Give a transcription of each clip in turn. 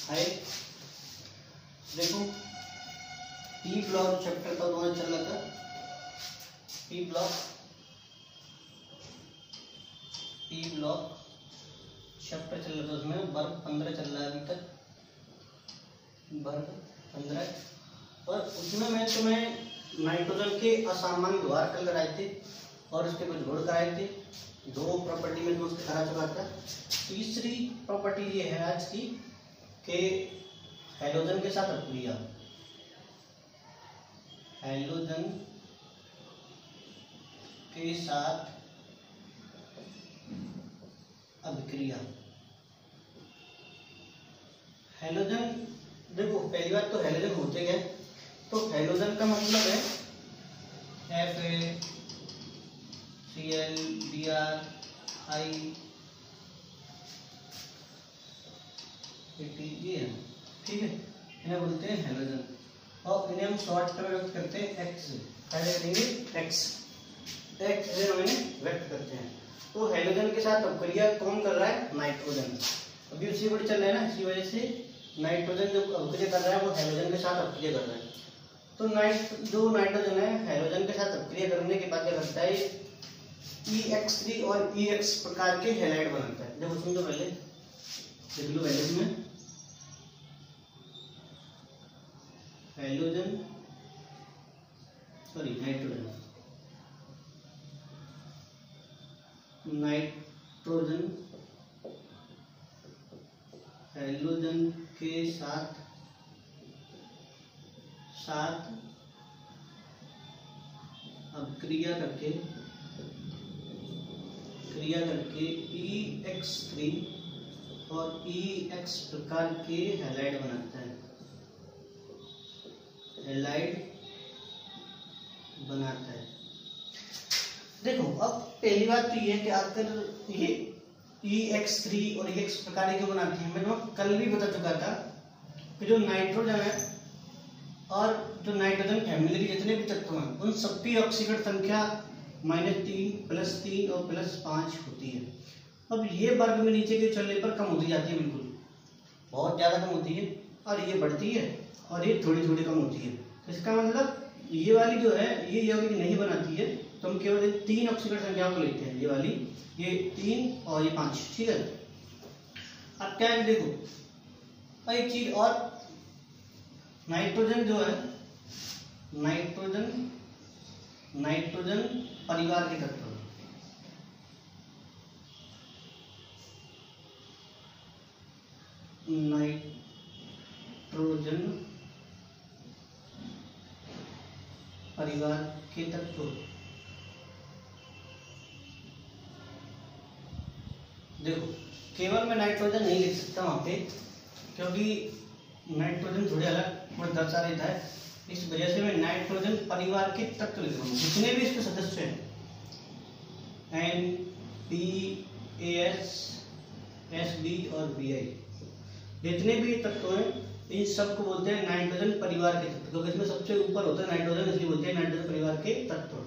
है। देखो P block chapter का दोनों चल रहा था। पी ब्लॉक चैप्टर चल रहा था, उसमें वर्ग 15 चल रहा है अभी तक, वर्ग 15। और उसमें मैं तुम्हें नाइट्रोजन के असामान्य व्यवहार कल कराए थे और उसके कुछ गुण कराए थे। 2 प्रॉपर्टी में जो उसके करा चुका था। तीसरी प्रॉपर्टी ये है आज की कि हैलोजन के साथ अभिक्रिया, हैलोजन के साथ अभिक्रिया। हैलोजन देखो पहली बात तो हैलोजन होते क्या, तो हैलोजन का मतलब है FACl BrIAT, ठीक है, इन्हें बोलते हैं हैलोजन। और इन्हें हम शॉर्ट में व्यक्त करते हैं एक्स, क्या देंगे एक्स से हम इन्हें व्यक्त करते हैं। तो हैलोजन के साथ अभिक्रिया कौन कर रहा है, नाइट्रोजन। अभी उसी पर चल रहा है ना, इसी वजह से नाइट्रोजन जो अभिक्रिया कर रहा है वो हैलोजन के साथ अभिक्रिया कर रहा है। तो जो नाइट्रोजन है हैलोजन के साथ अभिक्रिया करने के बाद क्या करता है, EX3 और EX प्रकार के हैलाइड बनाता है। देखो सुन लो पहले, देख लो पहले इसमें हैलोजन सॉरी नाइट्रोजन हैलोजन के साथ अभिक्रिया करके EX3 और EX प्रकार के हैलाइड बनाता है, देखो अब पहली बात तो ये है कि आखिर ये EX3 और EX प्रकार के बनाते हैं। मैंने कल भी बता चुका था कि जो नाइट्रोजन है और जो नाइट्रोजन फैमिली के जितने भी तत्व हैं उन सबकी ऑक्सीजन संख्या -3, +3 और +5 होती है। अब ये वर्ग में नीचे के चलने पर कम होती जाती है, बिल्कुल बहुत ज़्यादा कम होती है, और ये बढ़ती है और ये थोड़ी थोड़ी कम होती है। तो इसका मतलब ये वाली जो है ये यौगिक नहीं बनाती है, तो हम केवल 3 ऑक्सीजन संख्याओं को लेते हैं, ये वाली, ये 3 और ये 5, ठीक है। अब क्या है देखो एक चीज और, नाइट्रोजन जो है नाइट्रोजन परिवार के तत्व, नाइट्रोजन परिवार के तत्व। देखो केवल मैं नाइट्रोजन नहीं लिख सकता वहां पे, क्योंकि नाइट्रोजन थोड़े अलग दर्शा देता है, इस वजह से मैं नाइट्रोजन परिवार के तत्व लिख रहा हूँ। जितने भी इसके सदस्य हैं NPAS, SB और BI, जितने भी तत्व हैं इन सबको बोलते हैं नाइट्रोजन परिवार के तत्व, क्योंकि इसमें सबसे ऊपर होता है नाइट्रोजन, इसलिए बोलते हैं नाइट्रोजन परिवार के तत्व,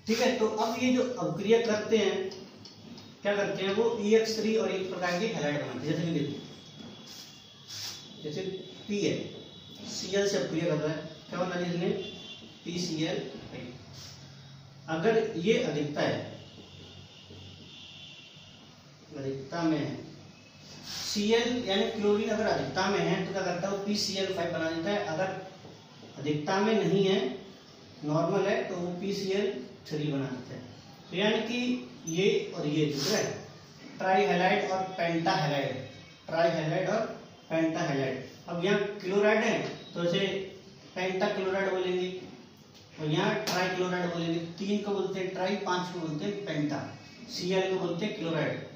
ठीक है। तो अब ये जो अभिक्रिया करते हैं क्या करते हैं, वो EX3 और एक प्रकार के हैलाइड बनाते हैं। जैसे कि देखो, जैसे P है, Cl से अभिक्रिया कर रहा है, क्या बना दिया इसने, PCl। अगर ये अधिकता है, अधिकता में है Cl यानी क्लोरीन अगर अधिकता में है तो क्या करता है वो PCl5 बना देता है। अगर अधिकता में नहीं है, नॉर्मल है, तो वो PCl3 बना देता है। तो यानी कि ये और ये जुड़ रहा है, ट्राई हैलाइड और पेंटा हैलाइड, ट्राई हैलाइड और पेंटा हैलाइड। अब यहाँ क्लोराइड है तो इसे पेंटा क्लोराइड बोलेंगे, और यहाँ ट्राई क्लोराइड बोलेंगे। 3 को बोलते हैं ट्राई, 5 को बोलते हैं पेंटा, Cl को बोलते हैं क्लोराइड,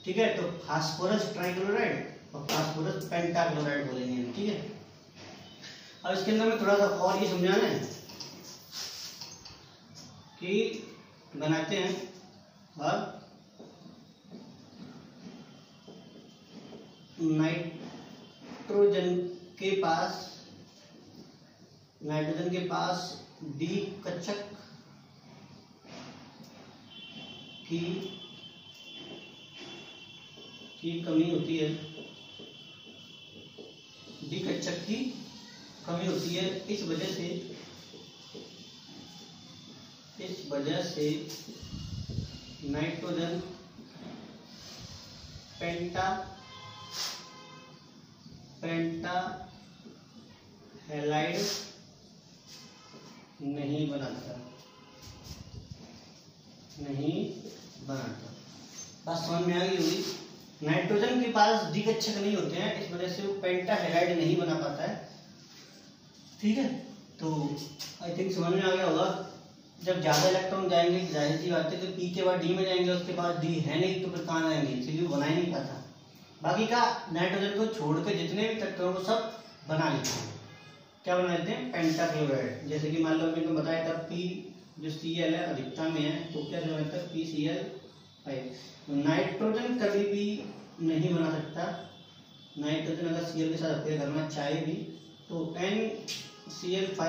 ठीक है। तो फास्फोरस ट्राइक्लोराइड और फास्फोरस पेंटाक्लोराइड बोलेंगे, ठीक है। अब इसके अंदर में थोड़ा सा और ये समझाना है कि बनाते हैं अब नाइट्रोजन के पास D कक्षक की कमी होती है, डी कक्षक की कमी होती है। इस वजह से नाइट्रोजन पेंटा हैलाइड नहीं बनाता। बात समझ में आ गई होगी। नाइट्रोजन के पास डी कक्षक नहीं होते हैं, इस वजह से वो पेंटा हैलाइड नहीं बना पाता है। ठीक है, तो आई थिंक समझ में आ गया होगा। जब ज्यादा इलेक्ट्रॉन जाएंगे, जाहिर सी बात है कि पी के बाद डी में जाएंगे, उसके बाद डी है नहीं तो फिर कहाँ जाएंगे, इसलिए वो बना ही नहीं पाता। बाकी का नाइट्रोजन को छोड़कर जितने भी तत्व वो सब बना लेते हैं। क्या बना लेते हैं? पेंटाक्लोराइड। जैसे कि मान लो मैंने बताया था पी जो Cl है अधिकता में है, तो क्या जो है PCl5। नाइट्रोजन कभी भी नहीं बना सकता। नाइट्रोजन अगर Cl के साथ अभिक्रिया करना चाहे भी तो NCl5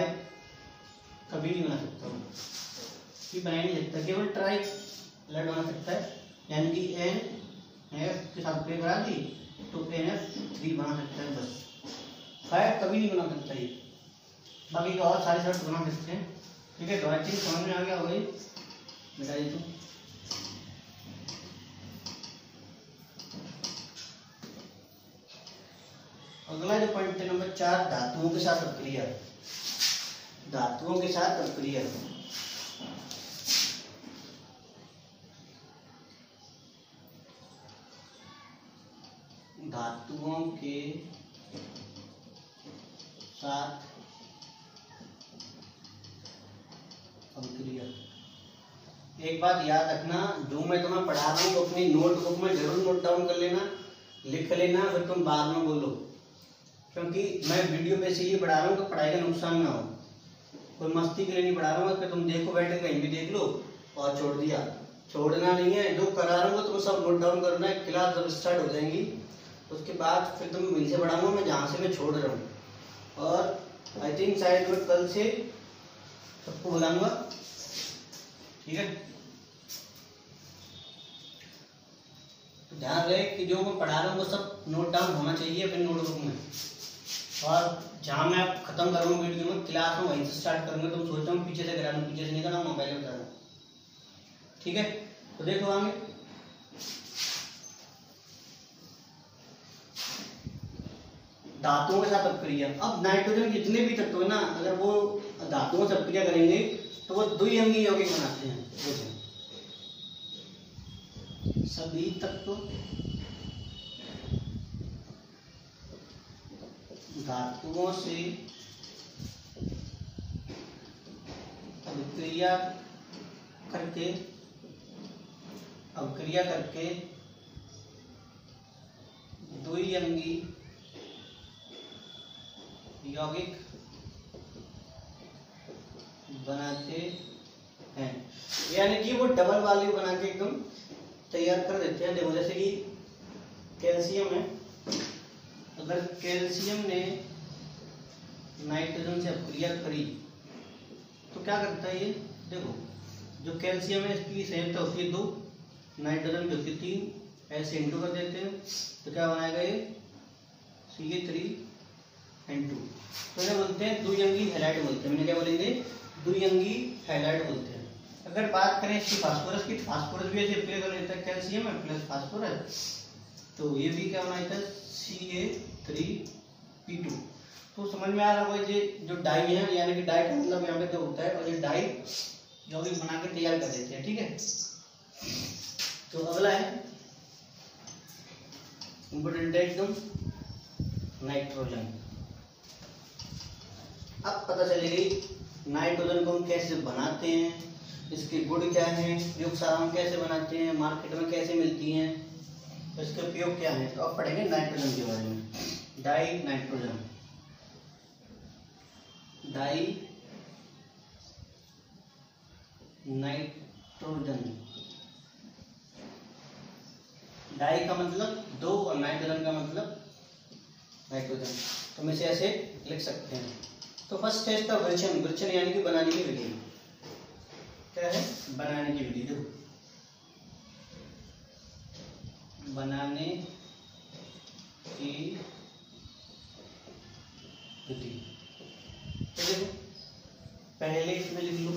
कभी नहीं बना सकता, ये बना नहीं सकता। केवल ट्राई हैलाइड बना सकता है, यानी कि NF के साथ अभिक्रिया करा दी तो NF3 बना सकता है, बस। 5 कभी नहीं बना सकता ये। बाकी के और सारे शर्ट बना सकते हैं। ठीक है, तो आई थिंक समझ में आ गया होगा ये। मिटा दी तो अगला जो पॉइंट है नंबर 4, धातुओं के साथ अभिक्रिया। धातुओं के साथ अभिक्रिया धातुओं के साथ अभिक्रिया। एक बात याद रखना, जो मैं तुम्हें पढ़ा रहा हूँ अपनी नोटबुक में जरूर नोट डाउन कर लेना, लिख लेना, फिर तुम बाद में बोलो। क्योंकि मैं वीडियो पे से ये पढ़ा रहा हूँ तो पढ़ाई का नुकसान ना हो। कोई मस्ती के लिए नहीं पढ़ा रहा हूँ कि तुम देखो बैठ के कहीं भी देख लो और छोड़ दिया। छोड़ना नहीं है, जो करा रहा हूँ तुम सब नोट डाउन करना है। क्लास जब स्टार्ट हो जाएंगी उसके बाद फिर तुम वहीं से पढ़ाऊंगा मैं जहाँ से मैं छोड़ रहा हूँ। और आई थिंक शायद मैं कल से सबको बुलाऊंगा। ठीक है, तो ध्यान रहे कि जो मैं पढ़ा रहा हूँ वो सब नोट डाउन होना चाहिए अपने नोटबुक में। और जहाँ मैं खत्म करूँगा वीडियो में क्लास में वहीं से स्टार्ट करूँगा। तुम सोचता हूँ पीछे से करा लूँ, पीछे से नहीं करा, मोबाइल में करा। ठीक है, तो देखो आगे धातुओं के साथ अभिक्रिया। अब नाइट्रोजन के जितने भी तत्व है ना, अगर वो धातुओं से अभिक्रिया करेंगे तो वो द्विअंगी यौगिक बनाते हैं। सभी तत्व धातुओं से अभिक्रिया करके द्विअंगी यौगिक बनाते हैं। यानी कि वो डबल वाली बना के एकदम तैयार कर देते हैं। देखो जैसे कि कैल्शियम है, अगर कैल्शियम ने नाइट्रोजन से अभिक्रिया करी तो क्या करता है ये? देखो जो कैल्शियम है इसकी संयुक्ता होती है 2, नाइट्रोजन की होती है 3, ऐसे इंटू कर देते हैं तो क्या बनाएगा ये? Ca3N2। तो इन्हें बोलते हैं द्विअंगी हैलाइड बोलते हैं। मैंने क्या बोलेंगे? द्विअंगी हैलाइड बोलते हैं। अगर बात करें इसकी फास्फोरस की, फास्फोरस भी ऐसे अभिक्रिया कर लेता है कैल्शियम है प्लस फास्फोरस, तो ये भी क्या बनाता है? Ca3P2। तो समझ में आ रहा होगा ये जो डाई है, यानी कि डाई का मतलब यहाँ पे जो होता है, और ये डाई यौगिक बना के तैयार कर देते हैं। ठीक है, तो अगला है इम्पोर्टेंट है एकदम, नाइट्रोजन। अब पता चलेगी नाइट्रोजन को हम कैसे बनाते हैं, इसके गुण क्या हैं, प्रयोग सारांश कैसे बनाते हैं, मार्केट में कैसे मिलती हैं, तो इसके उपयोग क्या है। तो अब पढ़ेंगे नाइट्रोजन के बारे में। Di nitrogen, di nitrogen. Di का मतलब 2 और नाइट्रोजन का मतलब नाइट्रोजन। तो हम इसे ऐसे लिख सकते हैं। तो फर्स्ट है इसका वृक्षण। वृक्षण यानी कि बनाने की विधि। क्या है? बनाने की विधि। देखो बनाने की विधि। तो देखो पहले इसमें लिख लो,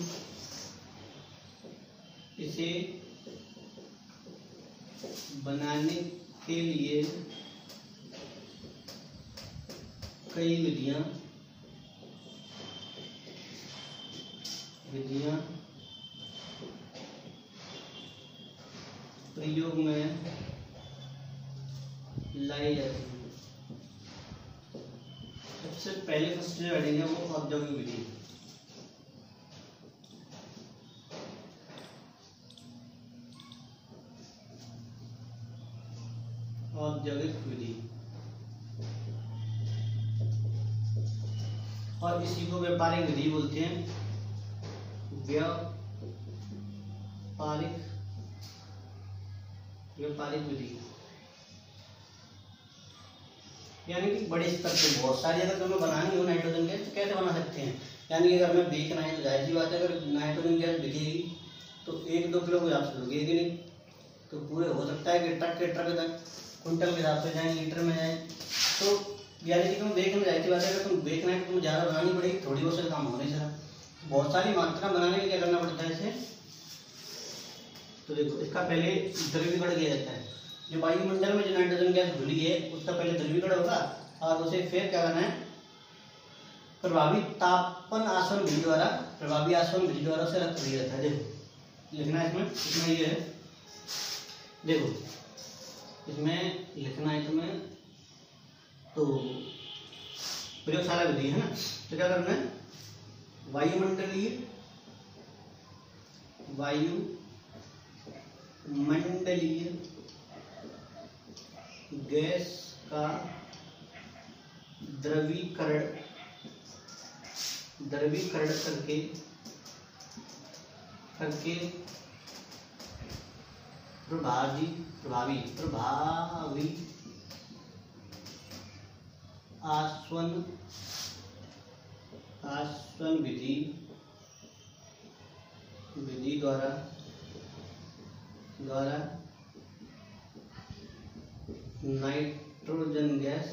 इसे बनाने के लिए कई विधियां प्रयोग में लाई जाती है। सबसे पहले फर्स्ट जो हेडिंग है वो औद्योगिक विधि। औद्योगिक विधि और इसी को व्यापारिक विधि बोलते हैं। व्यापारिक विधि यानी कि बड़े स्तर पे बहुत सारी अगर तुम्हें बनानी हो नाइट्रोजन गैस तो कैसे बना सकते हैं। यानी कि अगर मैं बेचना है तो जाहिर सी बात है, अगर नाइट्रोजन गैस बिकेगी तो 1-2 किलो के हिसाब से बिकेगी नहीं, तो पूरे हो सकता है कि ट्रक के ट्रक कुंटल के हिसाब से जाए, लीटर में जाए। तो यानी कि तुम देखने में जाहिर सी बात है, अगर तुम बेचना है तो तुम्हें ज़्यादा बनानी पड़ेगी, थोड़ी बहुत से काम हो नहीं सकता। बहुत सारी मात्रा बनाने के लिए क्या करना पड़ता है इसे। तो देखो इसका पहले द्रवीकरण किया जाता है। जो वायुमंडल में जो नाइट्रोजन गैस घुली है उसका पहले द्रवीकरण होगा और उसे फिर क्या करना है, प्रभावी तापन आसवन विधि द्वारा उसे रख दिया जाता है। देखो लिखना है इसमें ये है, देखो इसमें लिखना है तुम्हें, तो प्रयोगशाला विधि है ना। तो क्या करना है, वायुमंडलीय गैस का द्रवीकरण करके प्रभावी आसवन विधि द्वारा नाइट्रोजन गैस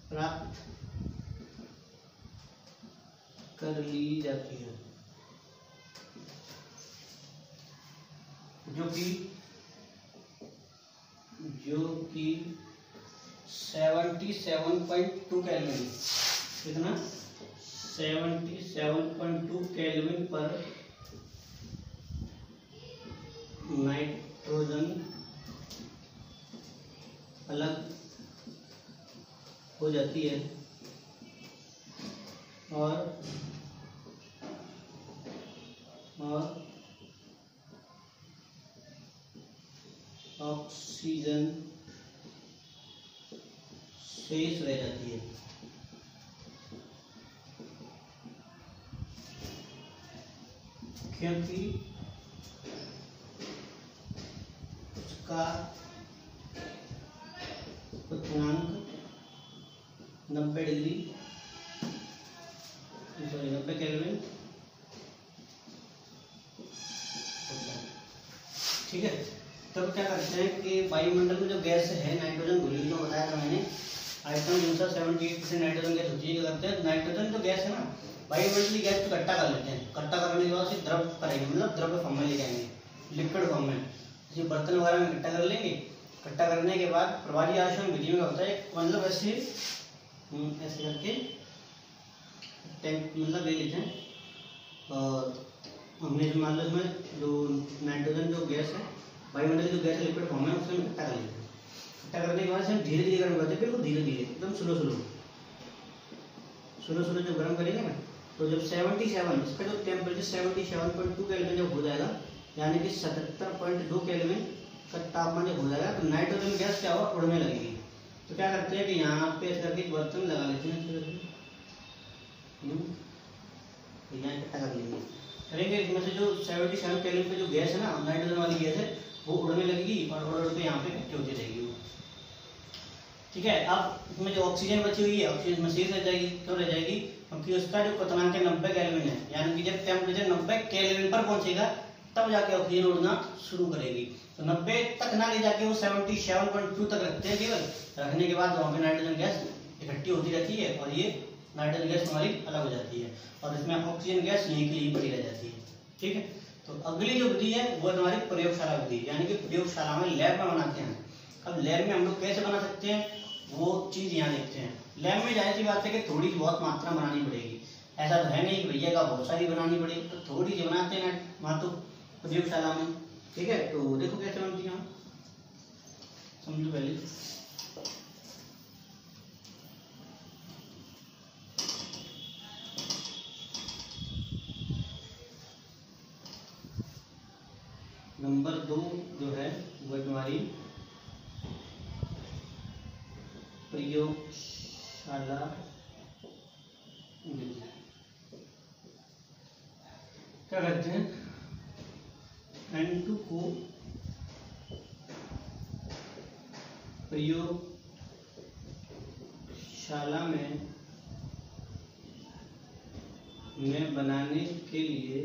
प्राप्त कर ली जाती है, जो कि 77.2 केल्विन, कितना 77.2 केल्विन पर नाइट्रोजन अलग हो जाती है और ऑक्सीजन शेष रह जाती है। क्योंकि उसका क्वथनांक 90 केल्विन, ठीक है। तब क्या करते हैं कि वायुमंडल में जो गैस है नाइट्रोजन घुली, जो बताया था मैंने, आइटम अनुसार 78% नाइट्रोजन गैस होती है। क्या करते हैं, नाइट्रोजन जो गैस है ना, वायुमंडलीय गैस को इकट्ठा कर लेते हैं। इकट्ठा करने के बाद उसे द्रव करेंगे, मतलब द्रव्य फॉर्म में ले जाएंगे, लिक्विड फॉर्म में, जैसे बर्तन वगैरह में इकट्ठा कर लेंगे। इकट्ठा करने के बाद प्रभावी आसवन विधि में होता है, मतलब ऐसे करके टैंक मतलब ले लेते हैं और हमने मान लो इसमें जो नाइट्रोजन जो गैस है, वायुमंडल जो गैस लिक्विड फॉर्म है, उसमें इकट्ठा कर लेते हैं। इकट्ठा करने के बाद हम धीरे धीरे गर्म करते हैं, बिल्कुल धीरे धीरे, एकदम स्लो जब गर्म करेंगे ना, तो जब 77 इसका जो टेम्परेचर 77.2 केल्विन जब हो जाएगा, यानी कि 77.2 केल्विन का तापमान जब हो जाएगा, तो नाइट्रोजन गैस क्या होगा, उड़ने लगेगी। तो क्या करते हैं कि यहाँ पे इस करके बर्तन लगा लेते हैं, यहाँ इकट्ठा कर लेंगे, करेंगे। इसमें से जो 77 केल्विन पे जो गैस है ना, नाइट्रोजन वाली गैस है, वो उड़ने लगेगी और उड़ के यहाँ पे इकट्ठी होती रहेगी वो, ठीक है। अब इसमें जो ऑक्सीजन बची हुई है, ऑक्सीजन शेष रह जाएगी। क्यों रह जाएगी, क्योंकि उसका जो क्वथनांक 90 केल्विन है, यानी कि जब टेम्परेचर 90 केल्विन पर पहुंचेगा तब जाके ऑक्सीजन उड़ना शुरू करेगी। तो 90 तक ना ले जाके वो 77.2 तक रखते हैं केवल। रखने के बाद वहाँ पे नाइट्रोजन गैस इकट्ठी होती रहती है और ये नाइट्रोजन गैस हमारी अलग हो जाती है और इसमें ऑक्सीजन गैस यहीं की यहीं बची रह जाती है। ठीक है, तो अगली जो विधि है वो हमारी प्रयोगशाला विधि, यानी कि प्रयोगशाला में लैब में बनाते हैं। अब लैब में हम लोग कैसे बना सकते हैं वो चीज़ यहाँ देखते हैं। लैब में जाहिर सी बात है कि थोड़ी बहुत मात्रा बनानी पड़ेगी, ऐसा तो है नहीं कि भैया का बहुत सारी बनानी पड़ेगी, तो थोड़ी सी बनाते हैं वहाँ तो प्रयोगशाला में। ठीक है, तो देखो कैसे बनती है, समझो पहले। नंबर 2 जो है वो तुम्हारी प्रयोगशाला क्या कहते हैं, N2 को प्रयोगशाला में बनाने के लिए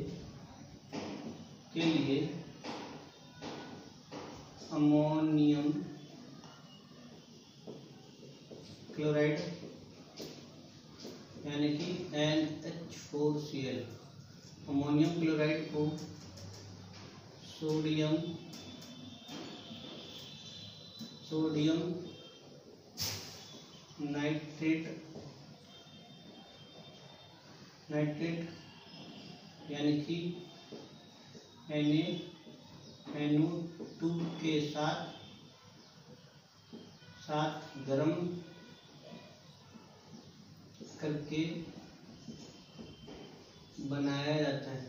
अमोनियम क्लोराइड यानी कि NH4Cl, अमोनियम क्लोराइड को सोडियम नाइट्रेट यानी कि NaNO2 के साथ गर्म करके बनाया जाता है।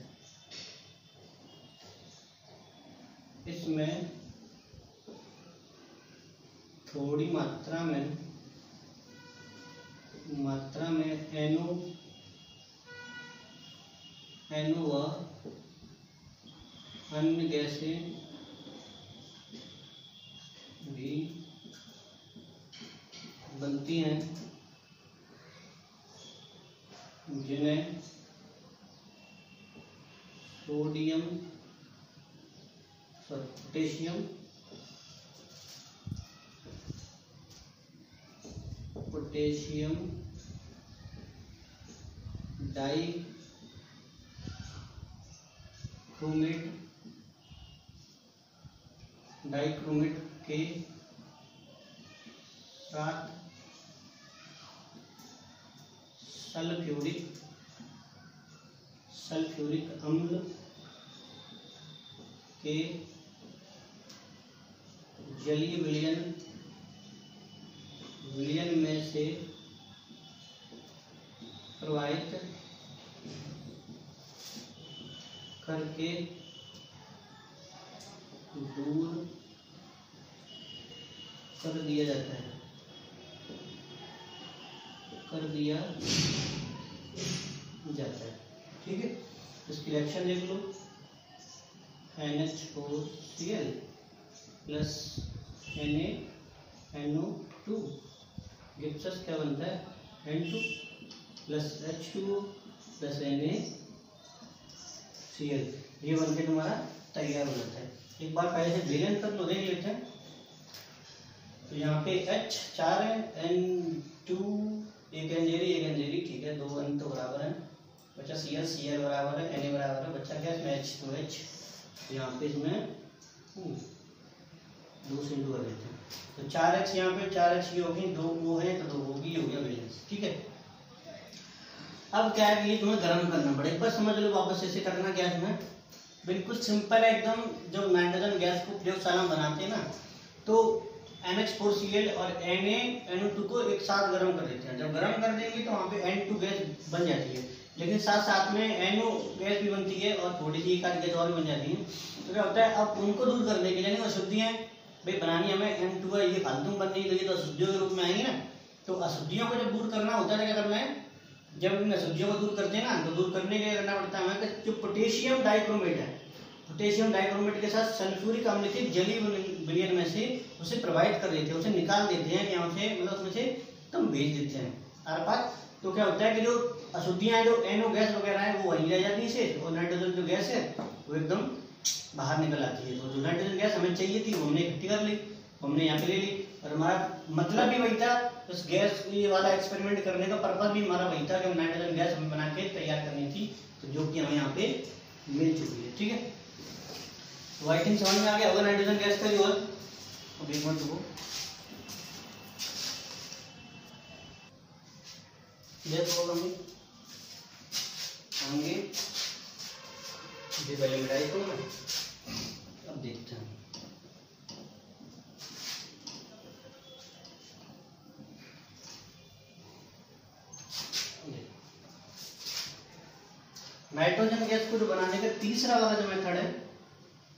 इसमें थोड़ी मात्रा में NO व अन्य गैसें भी बनती हैं जिन्हें पोटेशियम डाइक्रोमेट के साथ सल्फ्यूरिक अम्ल के जलीय विलयन में से प्रवाहित करके दूर कर दिया जाता है। ठीक है, इसकी रिएक्शन देख लो, NH4Cl plus NaNO2 gives us क्या बनता है, N2 plus H2O plus NaCl, ये बनके तुम्हारा तैयार हो जाता है। एक बार पहले से विलयन कर लो, देख लेते हैं। तो यहाँ पे H 4 है, N2 एक एंजेरी, ठीक है, 2 N तो बराबर है, बच्चा Cl बराबर है, Na बराबर है, बच्चा क्या इसमें H2H, यहाँ पे इसमें 2 से 2 कर देते हैं, तो 4H यहाँ पे 4H की होगी, 2 वो है तो 2 होगी, हो गया बैलेंस। ठीक है, अब क्या है कि तुम्हें गर्म करना पड़ेगा, एक बार समझ लो वापस ऐसे करना क्या है इसमें, बिल्कुल सिंपल है एकदम। जब नाइट्रोजन गैस को प्रयोगशाला में बनाते हैं ना, तो NH4Cl और NaNO2 को एक साथ गर्म कर देते हैं। जब गर्म कर देंगे तो वहाँ पे N2 गैस बन जाती है, लेकिन साथ में NO गैस भी बनती है और थोड़ी सी एक आध गैस और भी बन जाती है। तो क्या होता है, अब उनको दूर करने के लिए अशुद्धियाँ भाई बनानी हमें, N2 है ये फालतू बन रही, तो ये तो अशुद्धियों के रूप में आएंगी ना। तो अशुद्धियों को जब दूर करना होता है क्या करना है, जब इन अशुद्धियों को दूर करते हैं ना, तो दूर करने के लिए करना पड़ता है हमें जो पोटेशियम डाइक्रोमेट है, पोटेशियम डाइक्रोमेट के साथ सल्फ्यूरिक अम्ल के जलीय विलयन में से उसे प्रवाहित कर देते हैं, उसे निकाल देते हैं यहाँ से, मतलब उसमें से एकदम भेज देते हैं आर पार। तो क्या होता है कि जो अशुद्धियाँ हैं, जो NO गैस वगैरह है, वो वहीं रह जाती है और नाइट्रोजन जो गैस है वो एकदम बाहर निकल आती है। तो जो नाइट्रोजन गैस हमें चाहिए थी वो हमने इकट्ठी कर ली, हमने यहाँ पे ले ली, और हमारा मतलब भी वही था उस गैस ये वाला एक्सपेरिमेंट करने का पर्पज भी हमारा वही था कि नाइट्रोजन गैस हमें बना के तैयार करनी थी, तो जो कि हमें यहाँ पे मिल चुकी है। ठीक है, तो आई थिंक समझ में आ गया होगा नाइट्रोजन गैस का जो है। अब एक मिनट रुको, देखो हम होंगे पहले मिटाई तो मैं अब देखते हैं। नाइट्रोजन गैस को जो बनाने का तीसरा वाला जो मेथड है,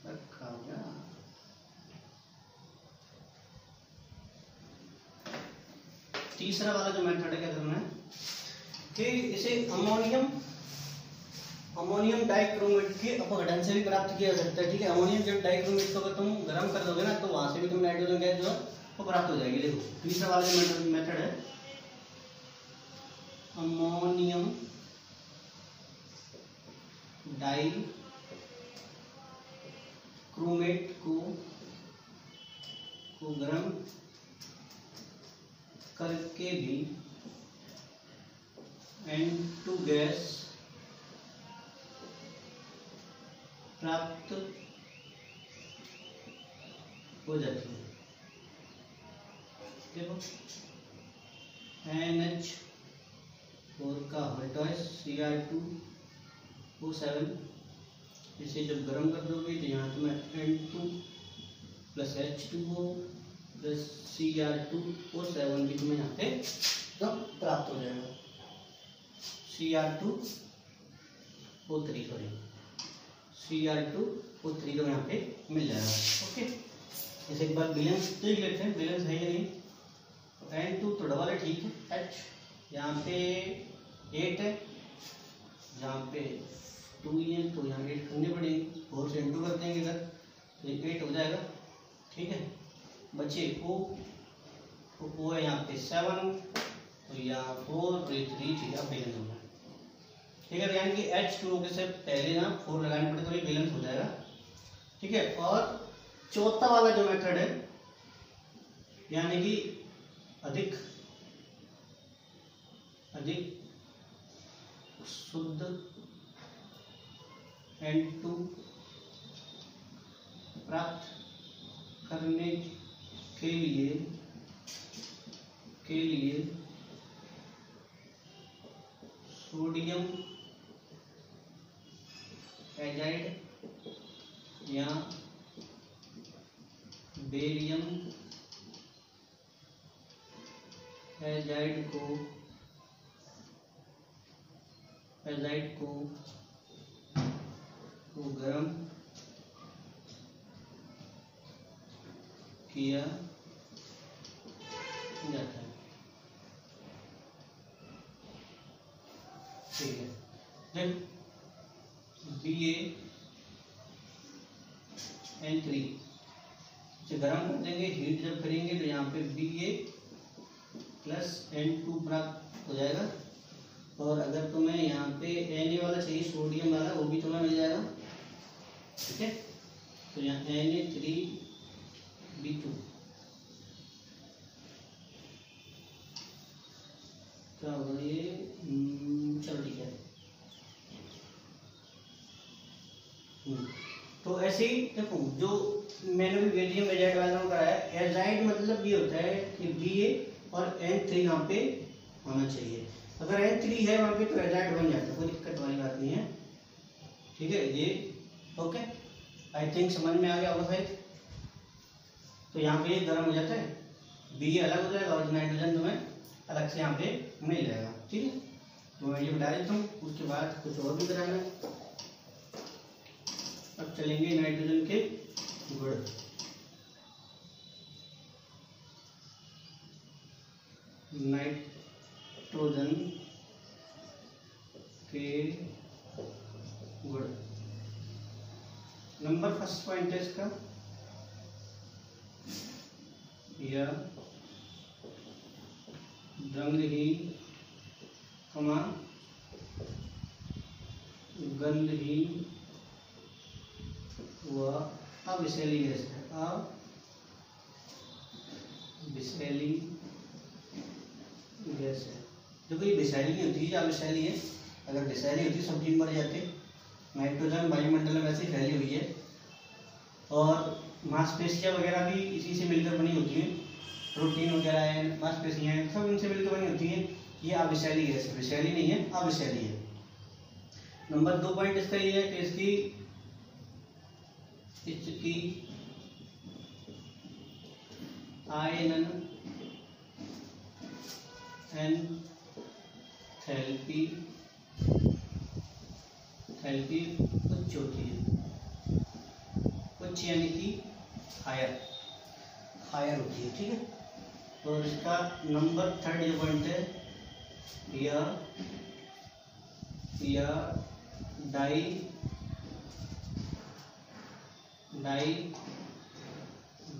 रखा हो गया, तीसरा वाला जो मेथड है क्या करना है कि इसे अमोनियम डाइक्रोमेट के अपघटन से भी प्राप्त किया जा सकता है। ठीक है, अमोनियम जब डाइक्रोमेट को अगर तुम गर्म कर दोगे ना तो वहां से भी तुम नाइट्रोजन गैस जो है वो प्राप्त हो जाएगी। देखो तीसरा वाला जो मेथड है, अमोनियम डाइक्रोमेट को गर्म करके भी N2 गैस प्राप्त हो जाती है। देखो NH4 का हाइड्रोजन Cr2O7, इसे जब गर्म कर दोगे तो यहाँ तुम्हें N2 plus H2O plus Cr2O7 भी तुम्हें यहाँ पे तो प्राप्त हो जाएगा। Cr2O3 तो यहाँ पे मिल जाएगा। ओके, जैसे एक बार बैलेंस देख लेते हैं, बैलेंस है या नहीं। तो N2 तो डबल है, ठीक है, H यहाँ पे 8 है, जहाँ पे 2 है तो यहाँ 8 करने पड़ेगी, 4 से N2 कर देंगे इधर तो 8 हो जाएगा। ठीक है, बच्चे O, तो O है यहाँ पे 7, तो यहाँ 4 तो 3, ठीक है, अब बैलेंस होगा। ठीक है, यानी कि H2O के से पहले ना 4 लगाने पड़े तो ये बैलेंस हो जाएगा। ठीक है, और चौथा वाला जो मेथड है यानी कि अधिक शुद्ध N2 प्राप्त करने के लिए सोडियम एजाइड या बेरियम एजाइड को गर्म किया जाता है। ठीक है, देन BaN3 इसे गर्म कर देंगे, हीट जब करेंगे तो यहाँ पे Ba प्लस N2 प्राप्त हो जाएगा। और अगर तुम्हें यहाँ पे Na वाला चाहिए, सोडियम वाला, वो भी तुम्हें मिल जाएगा। ठीक है, तो यहाँ Na3B2 क्या होगा ये, चलो ठीक है। तो ऐसे ही देखो, जो मैंने भी बेरियम एजाइड वाला में कराया, एजाइड मतलब ये होता है कि Ba और N3 यहाँ पे होना चाहिए। अगर N3 है वहाँ पे तो एजाइड बन जाता है, कोई दिक्कत वाली बात नहीं है। ठीक है, ये ओके, आई थिंक समझ में आ गया होगा शायद। तो यहाँ पे ये गर्म हो जाता है, Ba अलग हो जाएगा और नाइट्रोजन तुम्हें अलग से यहाँ पे मिल जाएगा। ठीक है, तो मैं ये बता देता हूँ, उसके बाद कुछ और भी कराना है। अब चलेंगे नाइट्रोजन के गुण। नाइट्रोजन के गुण, नंबर फर्स्ट पॉइंट है इसका, यह रंगहीन, गंधहीन व अविषैली गैस है। अविषैली गैस है। देखो ये विषैली नहीं होती है, अविषैली है। अगर विषैली होती सब जीव मर जाते। नाइट्रोजन वायुमंडल में वैसे ही फैली हुई है और मांसपेशियां वगैरह भी इसी से मिलकर बनी होती हैं। प्रोटीन वगैरह है, मांसपेशियां हैं, सब इनसे मिलकर बनी होती हैं। ये अविषैली गैस है, विषैली नहीं है, अविषैली है। नंबर 2 पॉइंट इसका ये है कि इसकी आयनन एंथैल्पी उच्च होती है। उच्च यानी कि हायर होती है, ठीक है। और इसका नंबर 3 जो पॉइंट है, यह डाई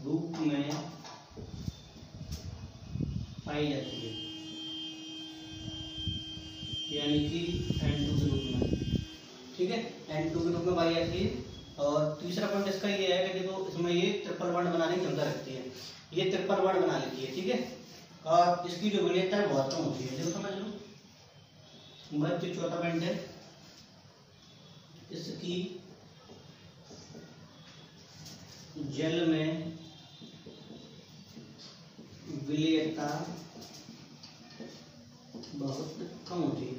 रूप में पाई जाती है, यानी कि N2 के रूप में, ठीक है, N2 के रूप में पाई जाती है। और तीसरा पॉइंट इसका ये है कि देखो इसमें ये ट्रिपल बॉन्ड बनाने की क्षमता रखती है, ये ट्रिपल बॉन्ड बना लेती है, ठीक है। और इसकी जो विलेयता है बहुत कम होती है, देखो समझ लो। बस जो चौथा पॉइंट है, इसकी जल में विलेयता बहुत कम होती है,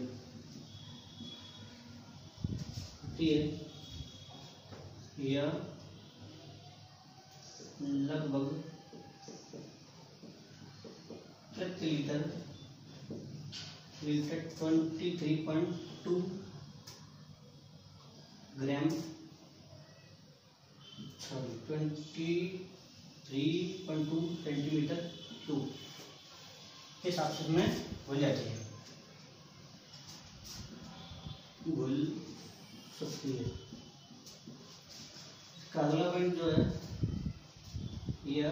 यह लगभग प्रति लीटर 23.2 ग्राम 23.2 सेंटीमीटर क्यूब के हिसाब से इसमें घुल जाती है, घुल सकती है। इसका अगला पॉइंट जो है, यह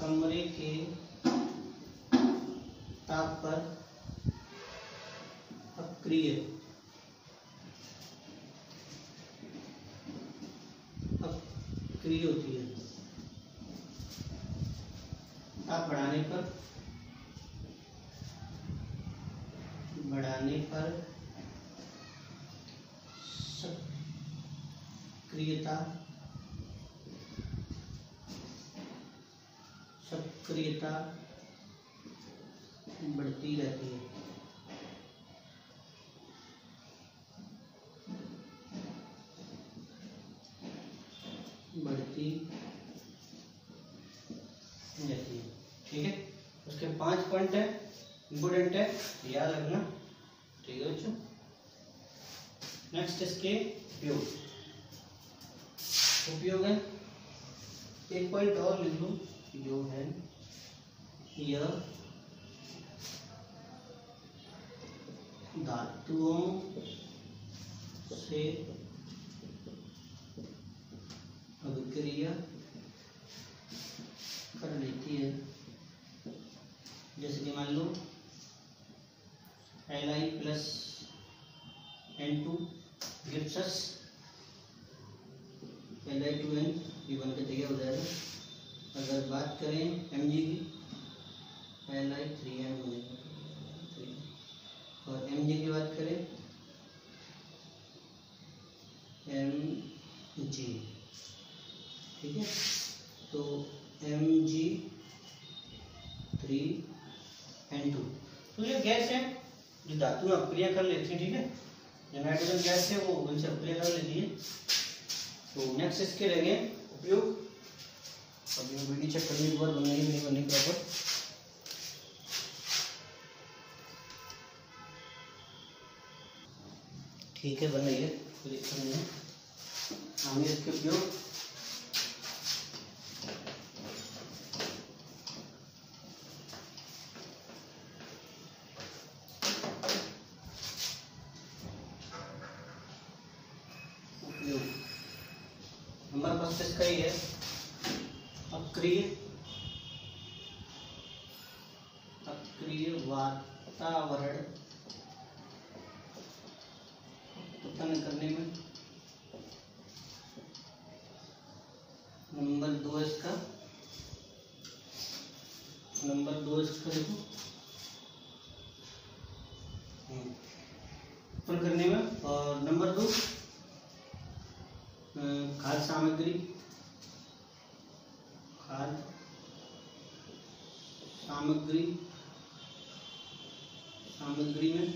कमरे के ताप पर अक्रिय होती है। ताप बढ़ाने पर सक्रियता बढ़ती रहती है। ठीक है। उसके 5 पॉइंट है, इंपोर्टेंट है, याद रखना, ठीक है बच्चों। नेक्स्ट इसके उपयोग है। एक पॉइंट और लिख लो, जो है यह धातुओं से अभिक्रिया कर लेती है। जैसे कि मान लो Li+N2 gives us Li2N, ये बन के तैयार हो जाएगा। अगर बात करें Mg की, Li3N बनेगा, और Mg की बात करें Mg, ठीक है। तो Mg3N2, तो ये गैस है जो धातु में अपक्रिया कर लेती है, ठीक है। जो नाइट्रोजन गैस है वो उनसे अपक्रिया कर लेती है। तो नेक्स्ट इसके रह गए उपयोग। अभी वीडियो चेक करने के बाद बनेगी नहीं बनेगी प्रॉपर। ठीक है, बन रही है, कोई दिक्कत नहीं है। आगे इसके उपयोग, नंबर 25 का ही है, अक्रिय वातावरण उत्पन्न करने में। नंबर 2 इसका नंबर 2 इसका देखो उत्पन्न करने में। और नंबर 2 खाद्य सामग्री, खाद्य सामग्री सामग्री में,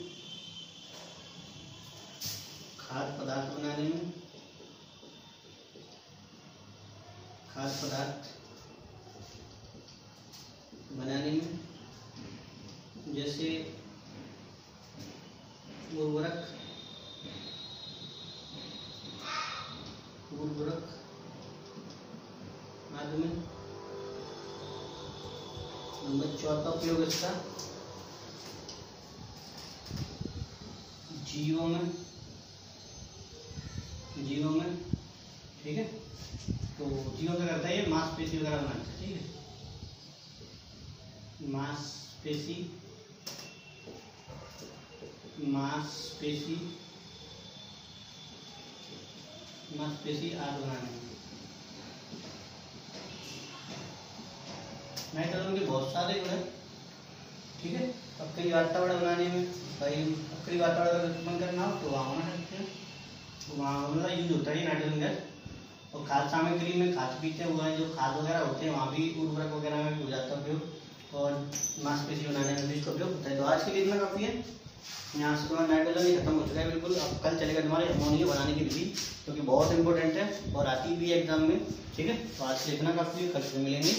खाद्य पदार्थ बनाने में, खाद्य पदार्थ बनाने में, जैसे उर्वरक आदि में। नंबर 4 का उपयोग इसका जीवों में, ठीक है। तो जीवों का करता है ये मांसपेशी वगैरह बनाता है, ठीक है। मांसपेशी आदि बनाने में। नाइट्रोजन के बहुत सारे गुण हैं, ठीक है। अक्रिय वातावरण बनाने में, भाई अक्रिय वातावरण उत्पन्न करना हो तो वहाँ बना सकते हैं, वहाँ मतलब यूज होता है नाइट्रोजन गैस। और खाद्य सामग्री में खाद्य पीते हुए जो खाद वगैरह होते हैं वहाँ भी उर्वरक वगैरह में भी हो जाता है उपयोग, और मांसपेशी बनाने में भी इसका उपयोग होता है। तो आज के लिए इतना काफ़ी है। यहाँ से तुम्हारा नाइट्रोजन ही खत्म हो चुका है बिल्कुल। अब कल चलेगा तुम्हारे अमोनिया बनाने की विधि, क्योंकि बहुत इंपॉर्टेंट है और आती भी है एग्जाम में, ठीक है। तो आज के लिए इतना काफ़ी है, कल से मिलेंगे।